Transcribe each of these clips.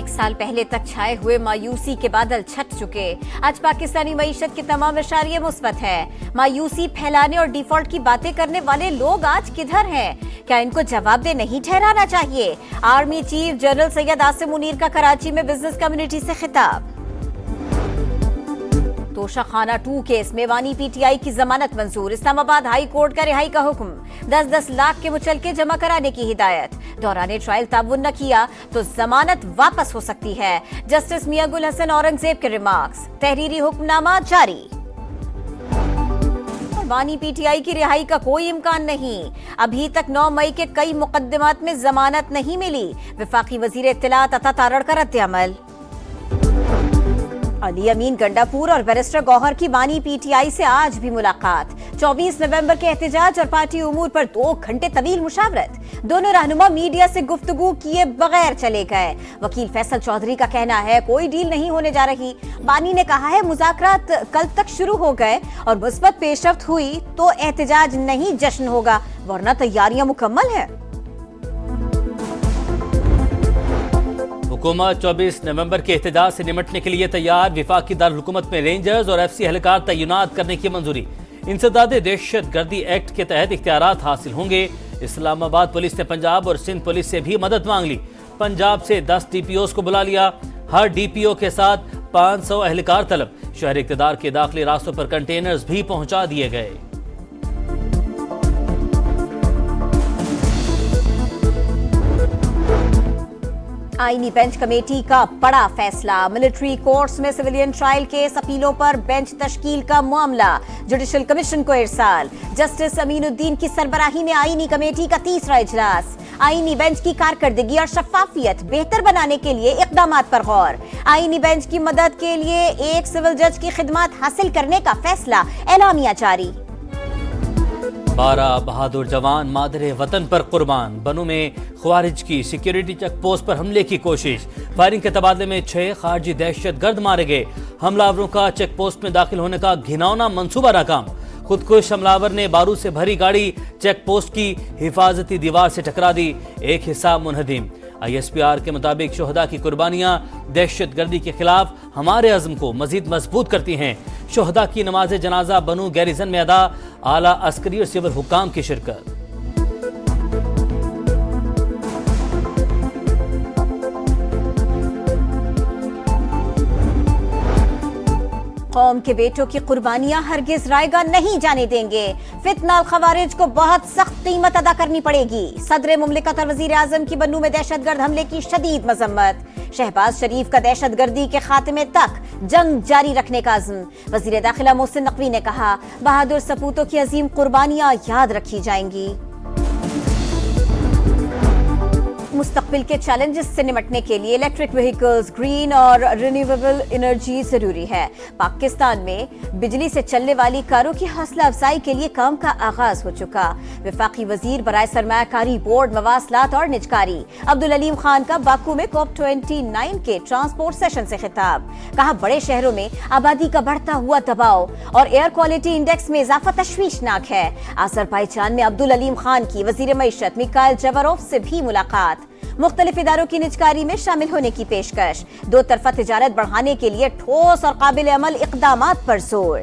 ایک سال پہلے تک چھائے ہوئے مایوسی کے بادل چھٹ چکے. آج پاکستانی معیشت کے تمام اشاریے مثبت ہے. مایوسی پھیلانے اور ڈیفالٹ کی باتیں کرنے والے لوگ آج کدھر ہیں؟ کیا ان کو جواب دہ نہیں ٹھہرانا چاہیے؟ Army chief general Syed Asim Munir کا کراچی میں بزنس کمیونٹی سے خطاب. توشہ خانہ 2 کیس میں وانی پی ٹی آئی کی ضمانت منظور. اسلام آباد ہائی کورٹ کا رہائی کا حکم. 10-10 لاکھ کے مچلکے جمع کرانے کی ہدایت. دوران ٹرائل تعاون نہ کیا تو ضمانت واپس ہو سکتی ہے. جسٹس میاں گل حسن اورنگزیب کے ریمارکس. تحریری حکم نامہ جاری. وانی پی ٹی آئی کی رہائی کا کوئی امکان نہیں. ابھی تک 9 مئی کے کئی مقدمات میں ضمانت نہیں ملی. وفاقی وزیر اطلاعات عطا تارڑ کا رد عمل. علی امین گنڈاپور اور بیرسٹر گوہر کی وانی پی ٹی آئی سے آج بھی ملاقات. 24 نومبر کے احتجاج اور پارٹی امور پر 2 گھنٹے طویل مشاورت. دونوں رہنما میڈیا سے گفتگو کیے بغیر چلے گئے. وکیل فیصل چودھری کا کہنا ہے کوئی ڈیل نہیں ہونے جا رہی. وانی نے کہا ہے مذاکرات کل تک شروع ہو گئے اور مثبت پیش رفت ہوئی تو احتجاج نہیں جشن ہوگا ورنہ تیاریاں مکمل ہیں. حکومت 24 نومبر کے احتجاج سے نمٹنے کے لیے تیار. وفاقی دارالحکومت میں رینجرز اور ایف سی اہلکار تعینات کرنے کی منظوری. انسداد دہشت گردی ایکٹ کے تحت اختیارات حاصل ہوں گے. اسلام آباد پولیس نے پنجاب اور سندھ پولیس سے بھی مدد مانگ لی. پنجاب سے 10 ڈی پی اوز کو بلا لیا. ہر ڈی پی او کے ساتھ 500 اہلکار طلب. شہر اقتدار کے داخلی راستوں پر کنٹینرز بھی پہنچا دیے گئے. آئینی بینچ کمیٹی کا بڑا فیصلہ. ملٹری کورٹس میں سویلین ٹرائل کیس اپیلوں پر بینچ تشکیل کا معاملہ جوڈیشل کمیشن کو ارسال. جسٹس امین الدین کی سربراہی میں آئینی کمیٹی کا 3را اجلاس. آئینی بینچ کی کارکردگی اور شفافیت بہتر بنانے کے لیے اقدامات پر غور. آئینی بینچ کی مدد کے لیے ایک سول جج کی خدمات حاصل کرنے کا فیصلہ. اعلامیہ جاری. 12 بہادر جوان مادر وطن پر قربان. بنوں میں خوارج کی سیکیورٹی چیک پوسٹ پر حملے کی کوشش. فائرنگ کے تبادلے میں 6 خارجی دہشت گرد مارے گئے. حملہ آوروں کا چیک پوسٹ میں داخل ہونے کا گھناؤنا منصوبہ ناکام. خودکش حملہ آور نے بارود سے بھری گاڑی چیک پوسٹ کی حفاظتی دیوار سے ٹکرا دی. ایک حصہ منہدم. آئی ایس پی آر کے مطابق شہداء کی قربانیاں دہشت گردی کے خلاف ہمارے عزم کو مزید مضبوط کرتی ہیں. شہداء کی نماز جنازہ بنو گیریزن میں ادا. اعلیٰ عسکری اور سول حکام کی شرکت. قوم کے بیٹوں کی قربانیاں ہرگز رائے گاہ نہیں جانے دیں گے. فتنہ الخوارج کو بہت سخت قیمت ادا کرنی پڑے گی. صدر مملکت اور وزیر اعظم کی بنوں میں دہشت گرد حملے کی شدید مذمت. شہباز شریف کا دہشت گردی کے خاتمے تک جنگ جاری رکھنے کا عزم. وزیر داخلہ محسن نقوی نے کہا بہادر سپوتوں کی عظیم قربانیاں یاد رکھی جائیں گی. مستقبل کے چیلنجز سے نمٹنے کے لیے الیکٹرک وہیکلز، گرین اور رینیویبل انرجی ضروری ہے. پاکستان میں بجلی سے چلنے والی کاروں کی حوصلہ افزائی کے لیے کام کا آغاز ہو چکا. وفاقی وزیر برائے سرمایہ کاری، بورڈ، مواصلات اور نجکاری عبدالعلیم خان کا باکو میں COP 29 کے ٹرانسپورٹ سیشن سے خطاب. کہا بڑے شہروں میں آبادی کا بڑھتا ہوا دباؤ اور ایئر کوالٹی انڈیکس میں اضافہ تشویشناک ہے. آذربائیجان میں عبدالعلیم خان کی وزیر معیشت میکائل جاواروف سے بھی ملاقات. مختلف اداروں کی نجکاری میں شامل ہونے کی پیشکش. 2 طرفہ تجارت بڑھانے کے لیے ٹھوس اور قابل عمل اقدامات پر زور.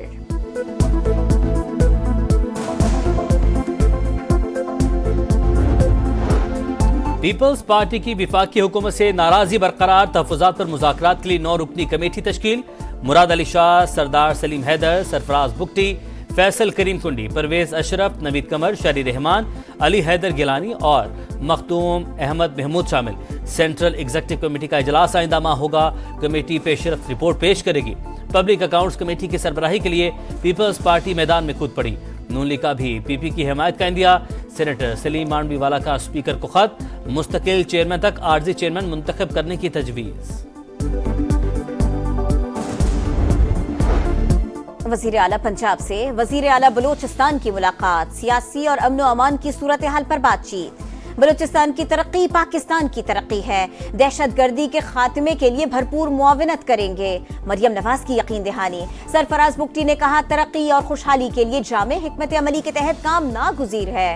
پیپلز پارٹی کی وفاقی حکومت سے ناراضی برقرار. تحفظات پر مذاکرات کے لیے 9 رکنی کمیٹی تشکیل. مراد علی شاہ، سردار سلیم حیدر، سرفراز بگٹی، فیصل کریم کنڈی، پرویز اشرف، نوید قمر، شہری رحمان، علی حیدر گیلانی اور مختوم احمد محمود شامل. سینٹرل ایگزیکٹو کمیٹی کا اجلاس آئندہ ماہ ہوگا. کمیٹی پیش رفت رپورٹ پیش کرے گی. پبلک اکاؤنٹس کمیٹی کی سربراہی کے لیے پیپلز پارٹی میدان میں کود پڑی. نون لیگ کا بھی پی پی کی حمایت کا عندیہ. سینیٹر سلیم مانڈوی والا کا اسپیکر کو خط. مستقل چیئرمین تک عارضی چیئرمین منتخب کرنے کی تجویز. وزیر اعلیٰ پنجاب سے وزیر اعلیٰ بلوچستان کی ملاقات. سیاسی اور امن و امان کی صورتحال پر بات چیت. بلوچستان کی ترقی پاکستان کی ترقی ہے. دہشت گردی کے خاتمے کے لیے بھرپور معاونت کریں گے. مریم نواز کی یقین دہانی. سرفراز بگٹی نے کہا ترقی اور خوشحالی کے لیے جامع حکمت عملی کے تحت کام ناگزیر ہے.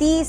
30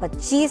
25